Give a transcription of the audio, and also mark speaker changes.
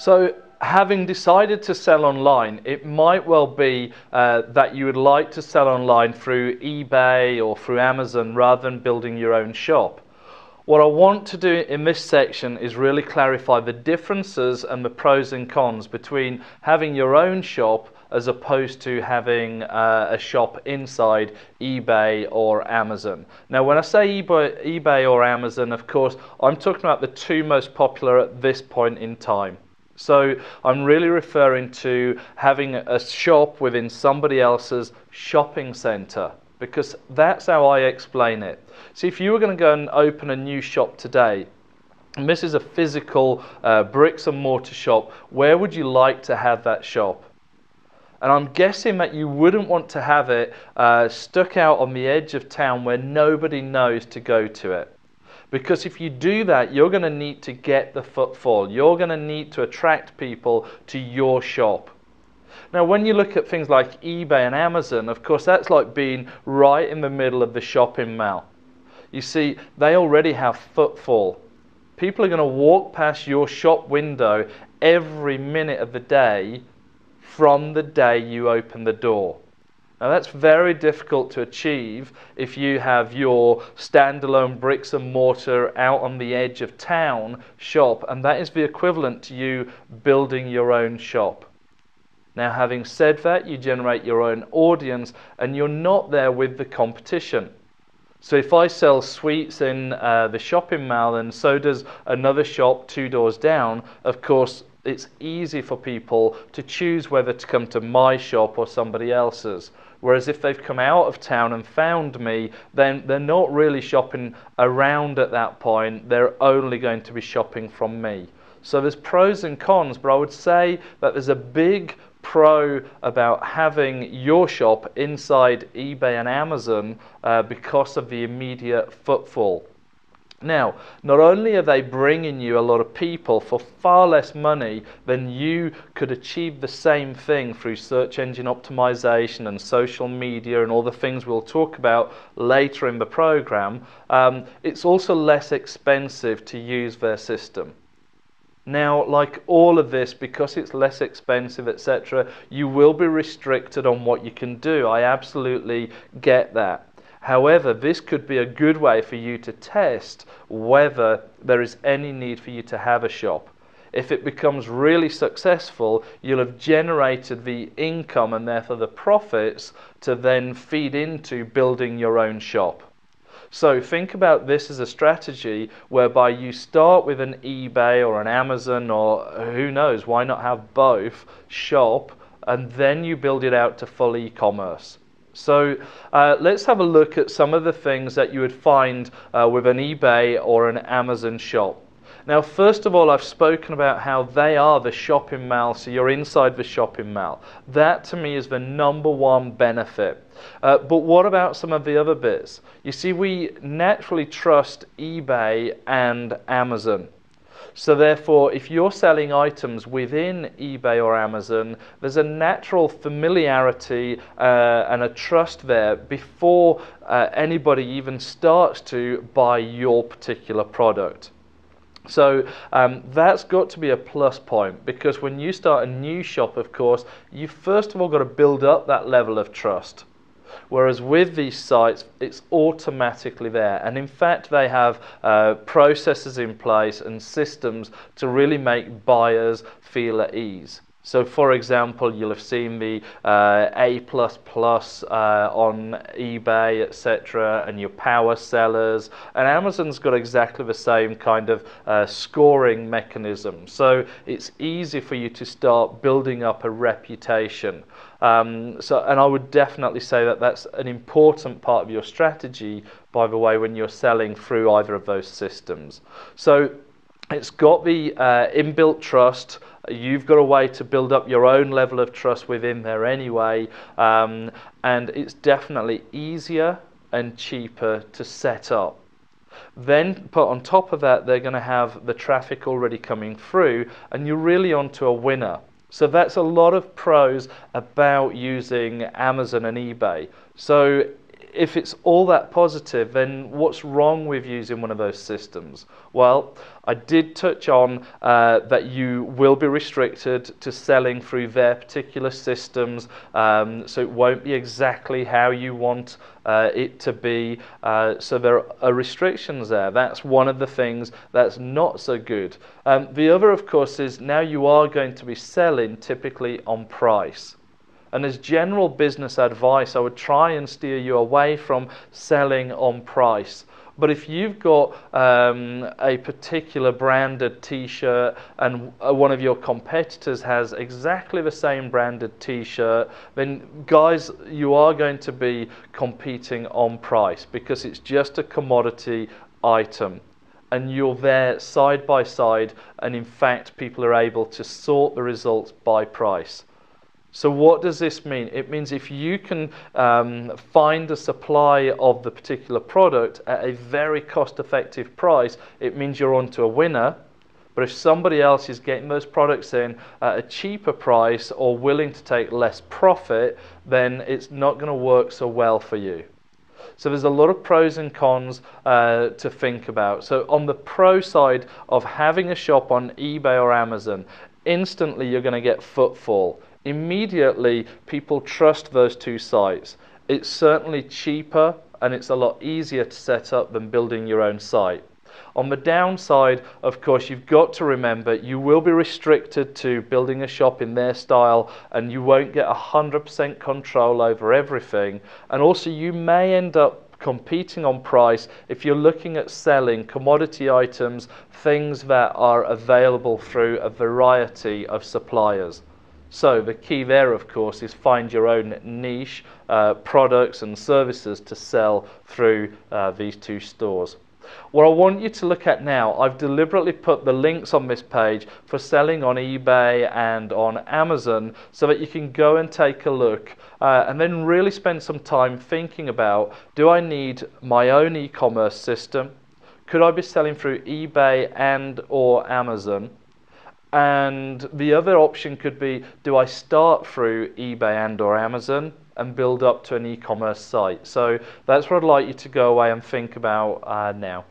Speaker 1: So having decided to sell online, it might well be that you would like to sell online through eBay or through Amazon rather than building your own shop. What I want to do in this section is really clarify the differences and the pros and cons between having your own shop as opposed to having a shop inside eBay or Amazon. Now, when I say eBay or Amazon, of course, I'm talking about the two most popular at this point in time. So I'm really referring to having a shop within somebody else's shopping center, because that's how I explain it. See, if you were going to go and open a new shop today, and this is a physical bricks and mortar shop, where would you like to have that shop? And I'm guessing that you wouldn't want to have it stuck out on the edge of town where nobody knows to go to it. Because if you do that, you're going to need to get the footfall. You're going to need to attract people to your shop. Now, when you look at things like eBay and Amazon, of course, that's like being right in the middle of the shopping mall. You see, they already have footfall. People are going to walk past your shop window every minute of the day from the day you open the door. Now, that's very difficult to achieve if you have your standalone bricks and mortar out on the edge of town shop, and that is the equivalent to you building your own shop. Now, having said that, you generate your own audience and you're not there with the competition. So if I sell sweets in the shopping mall and so does another shop 2 doors down, of course, it's easy for people to choose whether to come to my shop or somebody else's. Whereas if they've come out of town and found me, then they're not really shopping around at that point. They're only going to be shopping from me. So there's pros and cons, but I would say that there's a big pro about having your shop inside eBay and Amazon because of the immediate footfall. Now, not only are they bringing you a lot of people for far less money than you could achieve the same thing through search engine optimization and social media and all the things we'll talk about later in the program, it's also less expensive to use their system. Now, like all of this, because it's less expensive, etc., you will be restricted on what you can do. I absolutely get that. However, this could be a good way for you to test whether there is any need for you to have a shop. If it becomes really successful, you'll have generated the income and therefore the profits to then feed into building your own shop. So think about this as a strategy whereby you start with an eBay or an Amazon, or who knows, why not have both, shop, and then you build it out to full e-commerce. So let's have a look at some of the things that you would find with an eBay or an Amazon shop. Now, first of all, I've spoken about how they are the shopping mall, so you're inside the shopping mall. That, to me, is the number one benefit. But what about some of the other bits? You see, we naturally trust eBay and Amazon. So therefore, if you're selling items within eBay or Amazon, there's a natural familiarity and a trust there before anybody even starts to buy your particular product. So that's got to be a plus point, because when you start a new shop, of course, you first of all got to build up that level of trust. Whereas with these sites, it's automatically there. And in fact, they have processes in place and systems to really make buyers feel at ease. So for example, you'll have seen the A++ on eBay, etc., and your power sellers. And Amazon's got exactly the same kind of scoring mechanism. So it's easy for you to start building up a reputation. And I would definitely say that that's an important part of your strategy, by the way, when you're selling through either of those systems. So it's got the inbuilt trust. You've got a way to build up your own level of trust within there anyway, and it's definitely easier and cheaper to set up. Then put on top of that, they're going to have the traffic already coming through, and you're really onto a winner. So that's a lot of pros about using Amazon and eBay. So if it's all that positive, then what's wrong with using one of those systems? Well, I did touch on that you will be restricted to selling through their particular systems, so it won't be exactly how you want it to be. So there are restrictions there. That's one of the things that's not so good. The other, of course, is now you are going to be selling typically on price. And as general business advice, I would try and steer you away from selling on price. But if you've got a particular branded t-shirt and one of your competitors has exactly the same branded t-shirt, then guys, you are going to be competing on price because it's just a commodity item. And you're there side by side, and in fact people are able to sort the results by price. So what does this mean? It means if you can find a supply of the particular product at a very cost-effective price, it means you're onto a winner. But if somebody else is getting those products in at a cheaper price or willing to take less profit, then it's not going to work so well for you. So there's a lot of pros and cons to think about. So on the pro side of having a shop on eBay or Amazon, instantly you're going to get footfall. Immediately, people trust those two sites. It's certainly cheaper and it's a lot easier to set up than building your own site. On the downside, of course, you've got to remember you will be restricted to building a shop in their style, and you won't get 100% control over everything. And also you may end up competing on price if you're looking at selling commodity items, things that are available through a variety of suppliers. So the key there, of course, is find your own niche products and services to sell through these two stores. What I want you to look at now, I've deliberately put the links on this page for selling on eBay and on Amazon so that you can go and take a look and then really spend some time thinking about, do I need my own e-commerce system? Could I be selling through eBay and or Amazon? And the other option could be, do I start through eBay and or Amazon and build up to an e-commerce site? So that's what I'd like you to go away and think about now.